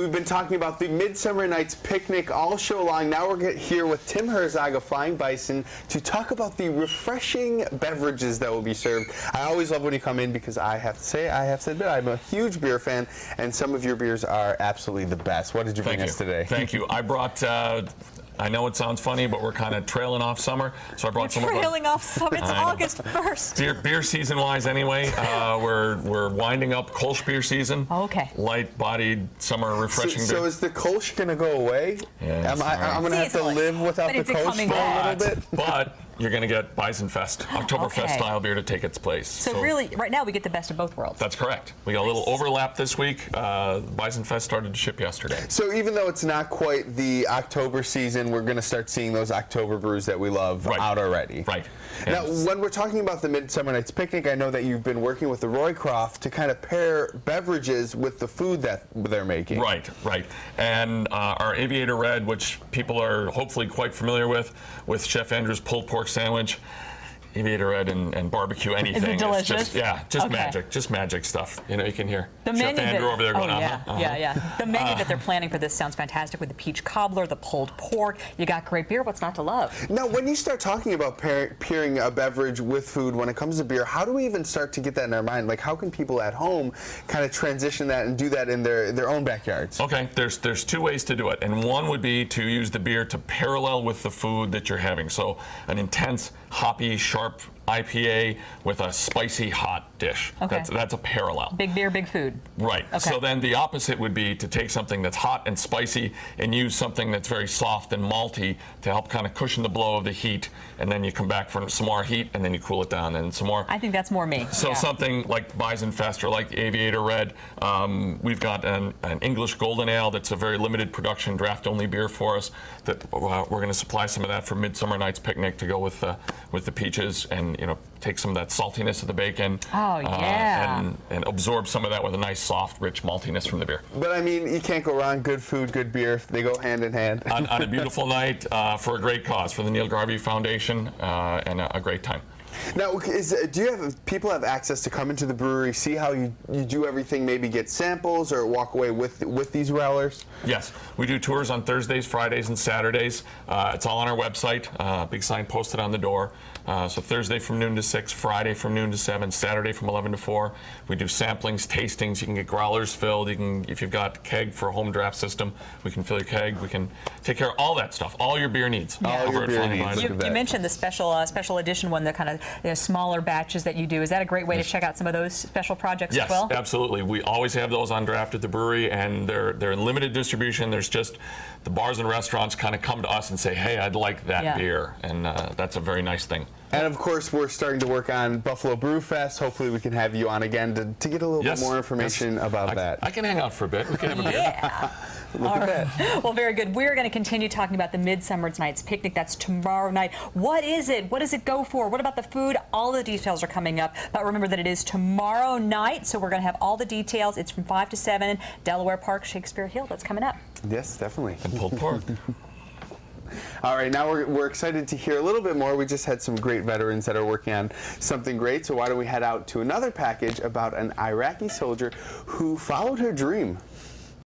We've been talking about the Midsummer Night's Picnic all show long. Now we're here with Tim Herzog of Flying Bison to talk about the refreshing beverages that will be served. I always love when you come in because I have to admit, I'm a huge beer fan, and some of your beers are absolutely the best. What did you bring us today? Thank you. I brought... I know it sounds funny, but we're kind of trailing off summer, so I brought some trailing off summer. It's August 1st. Beer season-wise, anyway, we're winding up Kolsch beer season. Okay. Light-bodied summer refreshing beer. So is the Kolsch going to go away? Yeah, I'm going to have to live without the Kolsch for a little bit? But you're going to get Bison Fest, Oktoberfest style beer to take its place. So really, right now we get the best of both worlds. That's correct. We got a little overlap this week. Bison Fest started to ship yesterday. So even though it's not quite the October season, we're going to start seeing those October brews that we love out already. Right. Now, when we're talking about the Midsummer Night's Picnic, I know that you've been working with the Roycroft to kind of pair beverages with the food that they're making. Right. And our Aviator Red, which people are hopefully quite familiar with Chef Andrew's pulled pork sandwich. Aviator Red and barbecue anything. Is it delicious? Just magic. Just magic stuff. You know, you can hear the Chef Andrew over there going, yeah. The menu that they're planning for this sounds fantastic with the peach cobbler, the pulled pork. You got great beer. What's not to love? Now, when you start talking about pairing a beverage with food when it comes to beer, how do we even start to get that in our mind? Like, how can people at home kind of transition that and do that in their own backyards? Okay, there's two ways to do it. And one would be to use the beer to parallel with the food that you're having. So an intense, hoppy, sharp IPA with a spicy hot dish. Okay. That's a parallel. Big beer, big food. Right. Okay. So then the opposite would be to take something that's hot and spicy and use something that's very soft and malty to help kind of cushion the blow of the heat, and then you come back for some more heat and then you cool it down and some more. I think that's more me. So something like Bison Fest or like the Aviator Red. We've got an English Golden Ale that's a very limited production draft-only beer for us that we're going to supply some of that for Midsummer Night's Picnic to go with the peaches and, you know, take some of that saltiness of the bacon and absorb some of that with a nice soft rich maltiness from the beer. But I mean, you can't go wrong. Good food, good beer, they go hand in hand. on a beautiful night for a great cause, for the Neil Garvey Foundation, and a great time. Now, people have access to come into the brewery, see how you do everything, maybe get samples or walk away with these growlers? Yes, we do tours on Thursdays, Fridays, and Saturdays. It's all on our website, big sign posted on the door. So Thursday from noon to 6, Friday from noon to 7, Saturday from 11 to 4. We do samplings, tastings. You can get growlers filled. You can, if you've got keg for a home draft system, we can fill your keg. We can take care of all that stuff, all your beer needs. Yeah. All your beer needs. You mentioned the special edition one, the kind of smaller batches that you do. Is that a great way to check out some of those special projects as well? Yes, absolutely. We always have those on draft at the brewery, and they're in limited distribution. There's just the bars and restaurants kind of come to us and say, hey, I'd like that beer, and that's a very nice thing. And of course, we're starting to work on Buffalo Brew Fest. Hopefully we can have you on again to get a little bit more information about that. I can hang out for a bit. We can have a beer. Look at that. Well, very good. We're going to continue talking about the Midsummer Night's Picnic. That's tomorrow night. What is it? What does it go for? What about the food? All the details are coming up. But remember that it is tomorrow night, so we're going to have all the details. It's from 5 to 7, Delaware Park, Shakespeare Hill. That's coming up. Yes, definitely. And pulled pork. All right, now we're excited to hear a little bit more. We just had some great veterans that are working on something great, so why don't we head out to another package about an Iraqi soldier who followed her dream.